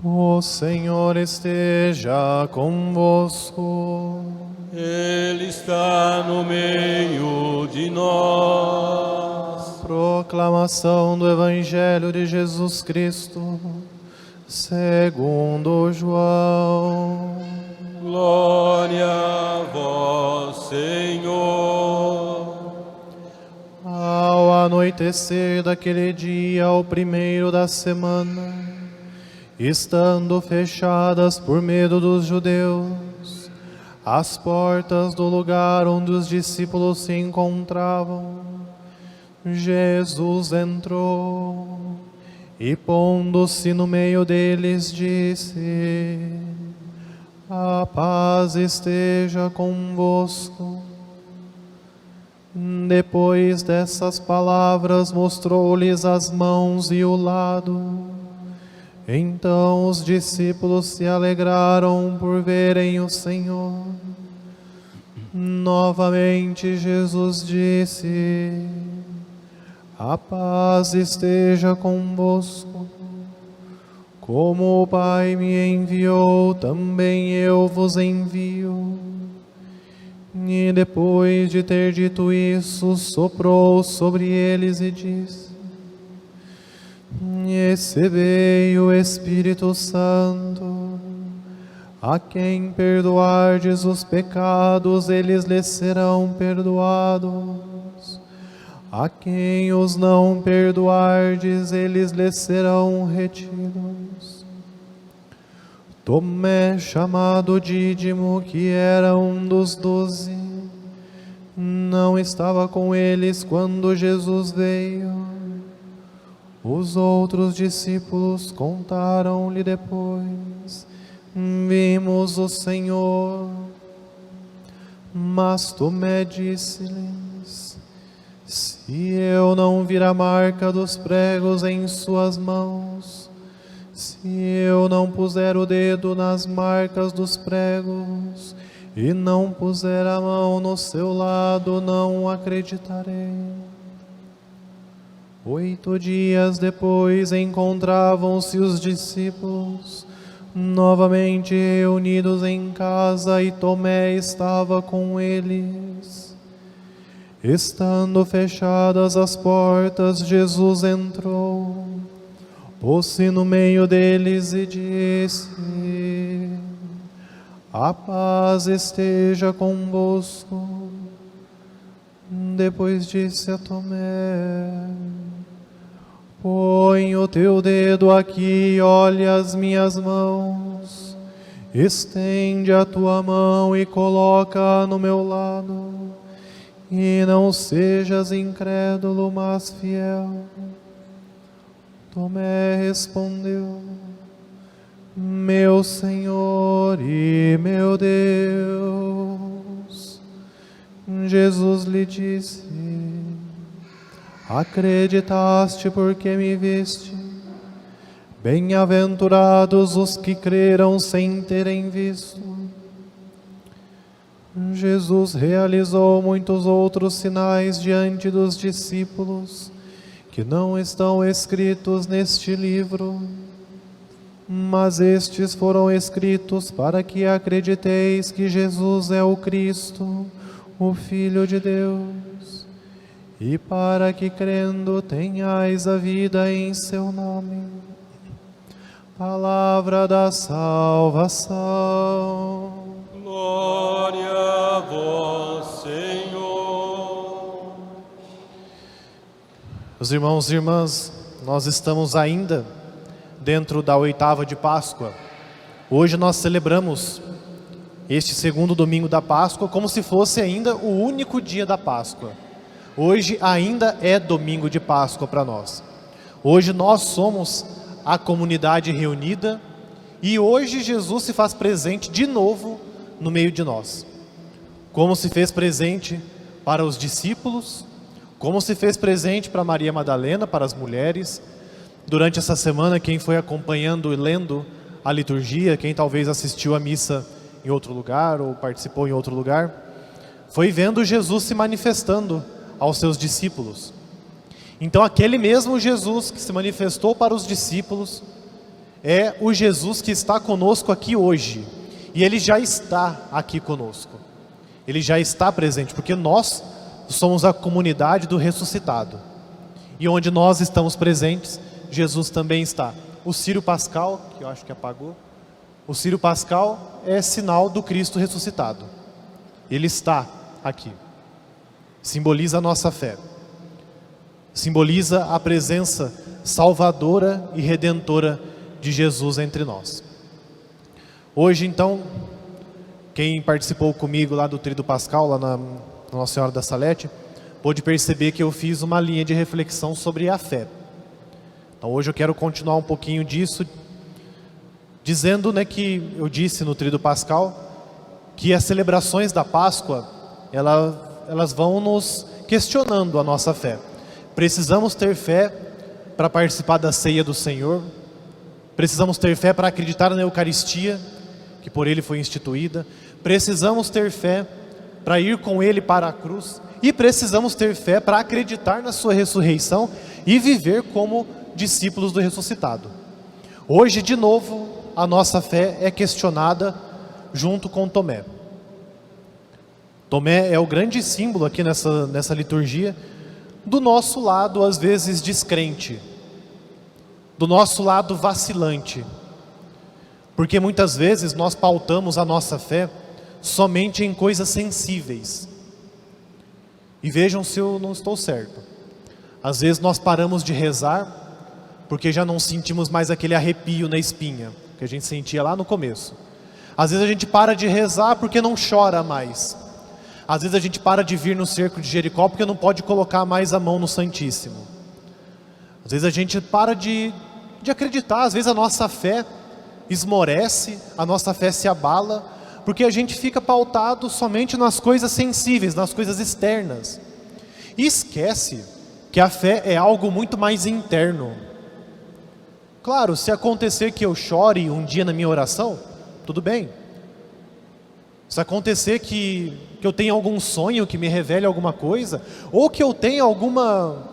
O Senhor esteja convosco. Ele está no meio de nós. Proclamação do Evangelho de Jesus Cristo, segundo João. Glória a vós, Senhor. Ao anoitecer daquele dia, o primeiro da semana, estando fechadas por medo dos judeus as portas do lugar onde os discípulos se encontravam, Jesus entrou e, pondo-se no meio deles, disse: a paz esteja convosco. Depois dessas palavras, mostrou-lhes as mãos e o lado. Então os discípulos se alegraram por verem o Senhor. Novamente Jesus disse: a paz esteja convosco. Como o Pai me enviou, também eu vos envio. E depois de ter dito isso, soprou sobre eles e disse: recebei o Espírito Santo. A quem perdoardes os pecados, eles lhes serão perdoados. A quem os não perdoardes, eles lhes serão retidos. Tomé, chamado Dídimo, que era um dos 12, não estava com eles quando Jesus veio. Os outros discípulos contaram-lhe depois: vimos o Senhor. Mas Tomé disse-lhes: se eu não vir a marca dos pregos em suas mãos, se eu não puser o dedo nas marcas dos pregos, e não puser a mão no seu lado, não acreditarei. 8 dias depois, encontravam-se os discípulos novamente reunidos em casa, e Tomé estava com eles. Estando fechadas as portas, Jesus entrou, pôs-se no meio deles e disse: a paz esteja convosco. Depois disse a Tomé: põe o teu dedo aqui e olha as minhas mãos. Estende a tua mão e coloca no meu lado. E não sejas incrédulo, mas fiel. Tomé respondeu: meu Senhor e meu Deus. Jesus lhe disse: acreditaste porque me viste? Bem-aventurados os que creram sem terem visto. Jesus realizou muitos outros sinais diante dos discípulos, que não estão escritos neste livro, mas estes foram escritos para que acrediteis que Jesus é o Cristo, o Filho de Deus, e para que, crendo, tenhais a vida em seu nome. Palavra da salvação. Glória a vós, Senhor. Meus irmãos e irmãs, nós estamos ainda dentro da oitava de Páscoa. Hoje nós celebramos este segundo domingo da Páscoa como se fosse ainda o único dia da Páscoa. Hoje ainda é domingo de Páscoa para nós. Hoje nós somos a comunidade reunida e hoje Jesus se faz presente de novo no meio de nós. Como se fez presente para os discípulos, como se fez presente para Maria Madalena, para as mulheres. Durante essa semana, quem foi acompanhando e lendo a liturgia, quem talvez assistiu a missa em outro lugar ou participou em outro lugar, foi vendo Jesus se manifestando aos seus discípulos. Então aquele mesmo Jesus que se manifestou para os discípulos, é o Jesus que está conosco aqui hoje. E Ele já está aqui conosco. Ele já está presente, porque nós somos a comunidade do ressuscitado. E onde nós estamos presentes, Jesus também está. O Círio Pascal, que eu acho que apagou, o Círio Pascal é sinal do Cristo ressuscitado. Ele está aqui. Simboliza a nossa fé. Simboliza a presença salvadora e redentora de Jesus entre nós. Hoje, então, quem participou comigo lá do Tríduo Pascal, lá na Nossa Senhora da Salete, pôde perceber que eu fiz uma linha de reflexão sobre a fé. Então hoje eu quero continuar um pouquinho disso, dizendo, que eu disse no Tríduo Pascal, que as celebrações da Páscoa, elas vão nos questionando a nossa fé. Precisamos ter fé para participar da ceia do Senhor, precisamos ter fé para acreditar na Eucaristia, que por Ele foi instituída, precisamos ter fé para ir com Ele para a cruz, e precisamos ter fé para acreditar na sua ressurreição e viver como discípulos do ressuscitado. Hoje, de novo, a nossa fé é questionada junto com Tomé. Tomé é o grande símbolo aqui nessa liturgia do nosso lado, às vezes, descrente, do nosso lado vacilante, porque muitas vezes nós pautamos a nossa fé somente em coisas sensíveis. E vejam se eu não estou certo. Às vezes nós paramos de rezar porque já não sentimos mais aquele arrepio na espinha que a gente sentia lá no começo. Às vezes a gente para de rezar porque não chora mais. Às vezes a gente para de vir no cerco de Jericó porque não pode colocar mais a mão no Santíssimo. Às vezes a gente para de acreditar. Às vezes a nossa fé esmorece, a nossa fé se abala, porque a gente fica pautado somente nas coisas sensíveis, nas coisas externas. E esquece que a fé é algo muito mais interno. Claro, se acontecer que eu chore um dia na minha oração, tudo bem. Se acontecer que eu tenha algum sonho que me revele alguma coisa, ou que eu tenha alguma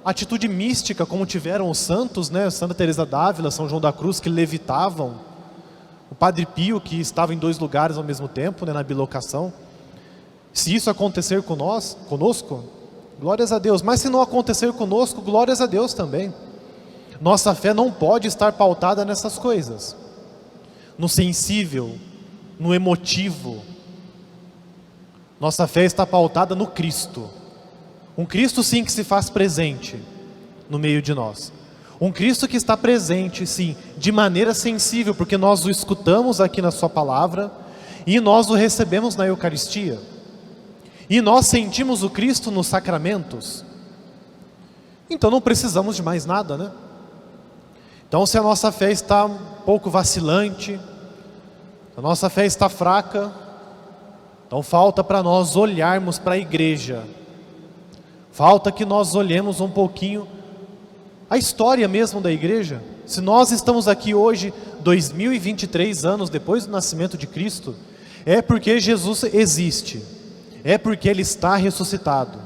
atitude mística, como tiveram os santos, Santa Teresa d'Ávila, São João da Cruz, que levitavam, o Padre Pio, que estava em 2 lugares ao mesmo tempo, na bilocação. Se isso acontecer conosco, glórias a Deus. Mas se não acontecer conosco, glórias a Deus também. Nossa fé não pode estar pautada nessas coisas, no sensível, no emotivo. Nossa fé está pautada no Cristo. Um Cristo, sim, que se faz presente no meio de nós. Um Cristo que está presente, sim, de maneira sensível, porque nós o escutamos aqui na sua palavra, e nós o recebemos na Eucaristia. E nós sentimos o Cristo nos sacramentos. Então não precisamos de mais nada, Então, se a nossa fé está um pouco vacilante, a nossa fé está fraca, então falta para nós olharmos para a igreja. Falta que nós olhemos um pouquinho a história mesmo da igreja. Se nós estamos aqui hoje, 2023 anos depois do nascimento de Cristo, é porque Jesus existe, é porque Ele está ressuscitado,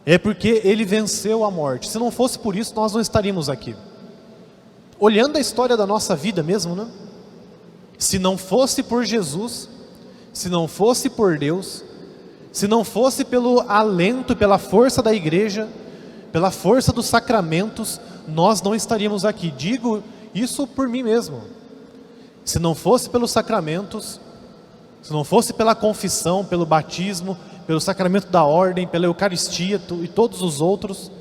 é porque Ele venceu a morte. Se não fosse por isso, nós não estaríamos aqui. Olhando a história da nossa vida mesmo, Se não fosse por Jesus, se não fosse por Deus, se não fosse pelo alento, pela força da igreja, pela força dos sacramentos, nós não estaríamos aqui. Digo isso por mim mesmo. Se não fosse pelos sacramentos, se não fosse pela confissão, pelo batismo, pelo sacramento da ordem, pela Eucaristia e todos os outros,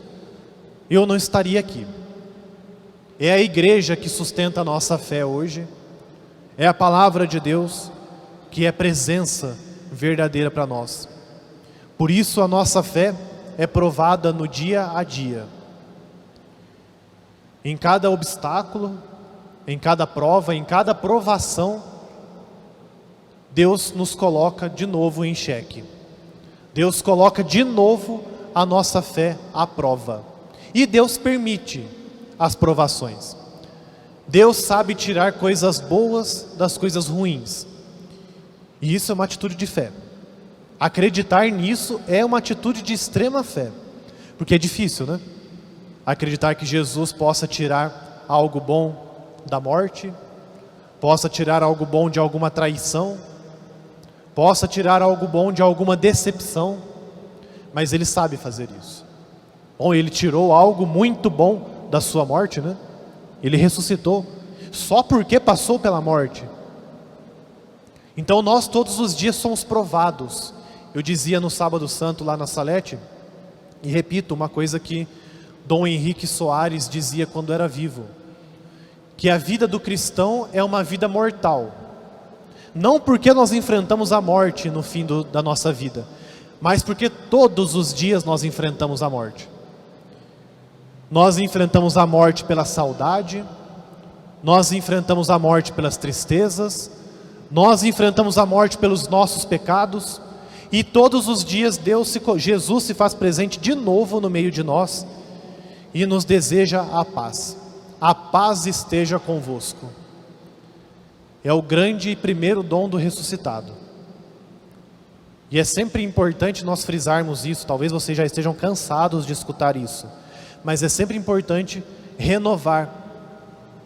eu não estaria aqui. É a igreja que sustenta a nossa fé hoje, é a palavra de Deus que é presença verdadeira para nós. Por isso a nossa fé é provada no dia a dia. Em cada obstáculo, em cada prova, em cada provação, Deus nos coloca de novo em xeque. Deus coloca de novo a nossa fé à prova. E Deus permite as provações. Deus sabe tirar coisas boas das coisas ruins. E isso é uma atitude de fé. Acreditar nisso é uma atitude de extrema fé. Porque é difícil, Acreditar que Jesus possa tirar algo bom, da morte, possa tirar algo bom de alguma traição, possa tirar algo bom de alguma decepção, mas Ele sabe fazer isso. Bom, Ele tirou algo muito bom da sua morte, né? Ele ressuscitou, só porque passou pela morte. Então nós todos os dias somos provados. Eu dizia no Sábado Santo lá na Salete, e repito uma coisa que Dom Henrique Soares dizia quando era vivo, que a vida do cristão é uma vida mortal. Não porque nós enfrentamos a morte no fim da nossa vida, mas porque todos os dias nós enfrentamos a morte. Nós enfrentamos a morte pela saudade, nós enfrentamos a morte pelas tristezas, nós enfrentamos a morte pelos nossos pecados, e todos os dias Jesus se faz presente de novo no meio de nós e nos deseja a paz. A paz esteja convosco. É o grande e primeiro dom do ressuscitado. E é sempre importante nós frisarmos isso. Talvez vocês já estejam cansados de escutar isso, mas é sempre importante renovar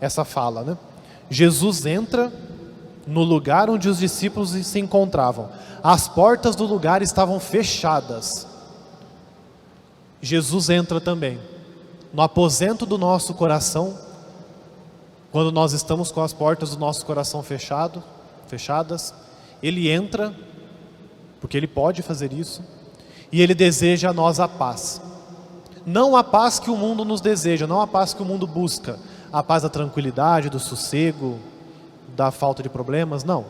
essa fala, né? Jesus entra no lugar onde os discípulos se encontravam. As portas do lugar estavam fechadas. Jesus entra também no aposento do nosso coração, quando nós estamos com as portas do nosso coração fechadas. Ele entra, porque Ele pode fazer isso, e Ele deseja a nós a paz. Não a paz que o mundo nos deseja, não a paz que o mundo busca, a paz da tranquilidade, do sossego, da falta de problemas, não.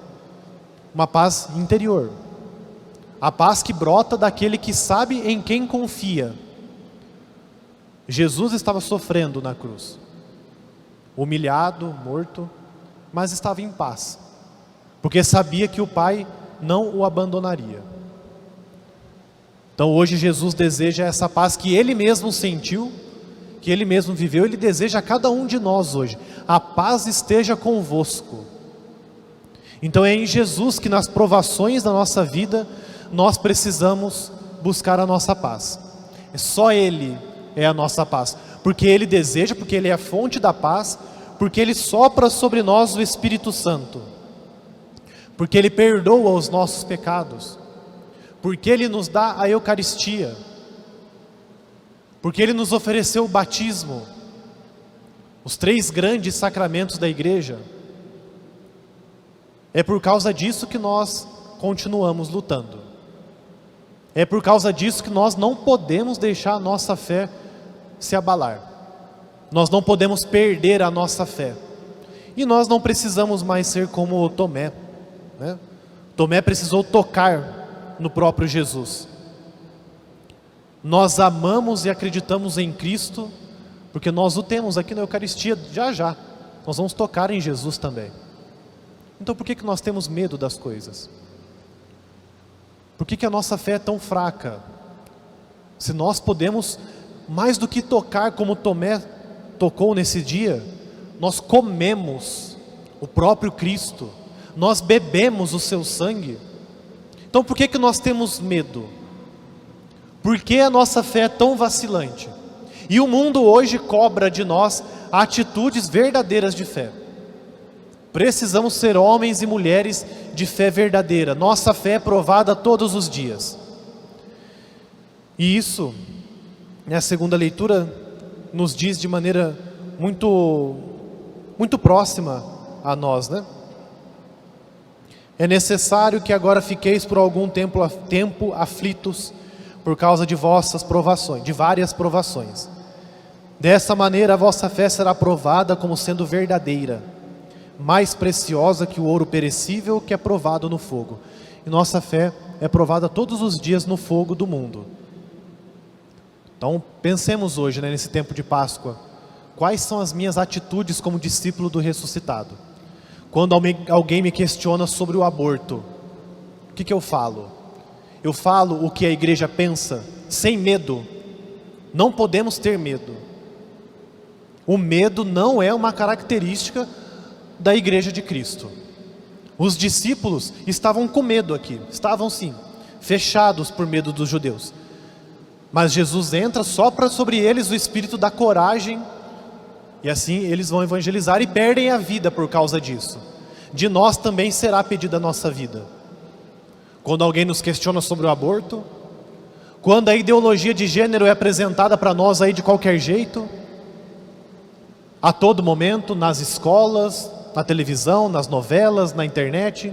Uma paz interior. A paz que brota daquele que sabe em quem confia. Jesus estava sofrendo na cruz, humilhado, morto, mas estava em paz, porque sabia que o Pai não o abandonaria. Então hoje Jesus deseja essa paz que Ele mesmo sentiu, que Ele mesmo viveu. Ele deseja a cada um de nós hoje: a paz esteja convosco. Então é em Jesus que nas provações da nossa vida nós precisamos buscar a nossa paz. Só Ele é a nossa paz, porque Ele deseja, porque Ele é a fonte da paz, porque Ele sopra sobre nós o Espírito Santo, porque Ele perdoa os nossos pecados, porque Ele nos dá a Eucaristia, porque Ele nos ofereceu o batismo, os 3 grandes sacramentos da igreja. É por causa disso que nós continuamos lutando. É por causa disso que nós não podemos deixar a nossa fé se abalar. Nós não podemos perder a nossa fé. E nós não precisamos mais ser como Tomé, né? Tomé precisou tocar no próprio Jesus. Nós amamos e acreditamos em Cristo, porque nós o temos aqui na Eucaristia já. Nós vamos tocar em Jesus também. Então por que nós temos medo das coisas? Por que a nossa fé é tão fraca? Se nós podemos, mais do que tocar como Tomé tocou nesse dia, nós comemos o próprio Cristo, nós bebemos o seu sangue. Então por que nós temos medo? Por que a nossa fé é tão vacilante? E o mundo hoje cobra de nós atitudes verdadeiras de fé. Precisamos ser homens e mulheres de fé verdadeira. Nossa fé é provada todos os dias. E isso, na segunda leitura, nos diz de maneira muito próxima a nós, né? É necessário que agora fiqueis por algum tempo aflitos por causa de vossas provações, de várias provações. Dessa maneira a vossa fé será provada como sendo verdadeira, mais preciosa que o ouro perecível que é provado no fogo. E nossa fé é provada todos os dias no fogo do mundo. Então pensemos hoje, né, nesse tempo de Páscoa, quais são as minhas atitudes como discípulo do ressuscitado? Quando alguém me questiona sobre o aborto, o que eu falo? Eu falo o que a igreja pensa, sem medo. Não podemos ter medo. O medo não é uma característica da igreja de Cristo. Os discípulos estavam com medo aqui, estavam sim, fechados por medo dos judeus. Mas Jesus entra, sopra sobre eles o espírito da coragem E assim eles vão evangelizar e perdem a vida por causa disso. De nós também será pedida a nossa vida. Quando alguém nos questiona sobre o aborto, quando a ideologia de gênero é apresentada para nós aí de qualquer jeito, a todo momento, nas escolas, na televisão, nas novelas, na internet.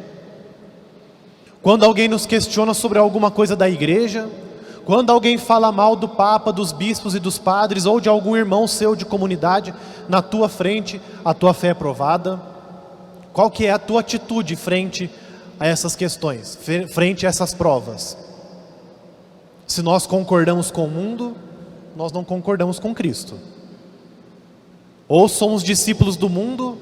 Quando alguém nos questiona sobre alguma coisa da igreja, quando alguém fala mal do Papa, dos bispos e dos padres, ou de algum irmão seu de comunidade, na tua frente, a tua fé é provada. Qual que é a tua atitude frente a essas questões, frente a essas provas? Se nós concordamos com o mundo, nós não concordamos com Cristo. Ou somos discípulos do mundo,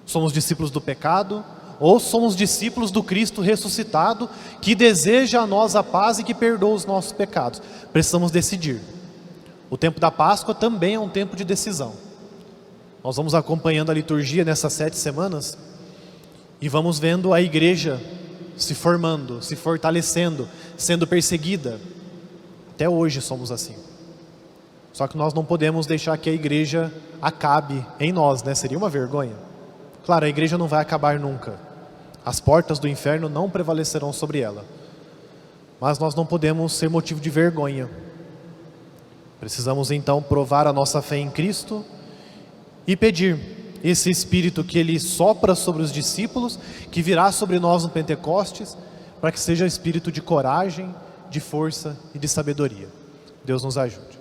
somos discípulos do pecado, ou somos discípulos do Cristo ressuscitado, que deseja a nós a paz e que perdoa os nossos pecados. Precisamos decidir. O tempo da Páscoa também é um tempo de decisão. Nós vamos acompanhando a liturgia nessas 7 semanas e vamos vendo a igreja se formando, se fortalecendo, sendo perseguida. Até hoje somos assim. Só que nós não podemos deixar que a igreja acabe em nós, né? Seria uma vergonha. Claro, a igreja não vai acabar nunca. As portas do inferno não prevalecerão sobre ela. Mas nós não podemos ser motivo de vergonha. Precisamos então provar a nossa fé em Cristo e pedir esse Espírito que Ele sopra sobre os discípulos, que virá sobre nós no Pentecostes, para que seja espírito de coragem, de força e de sabedoria. Deus nos ajude.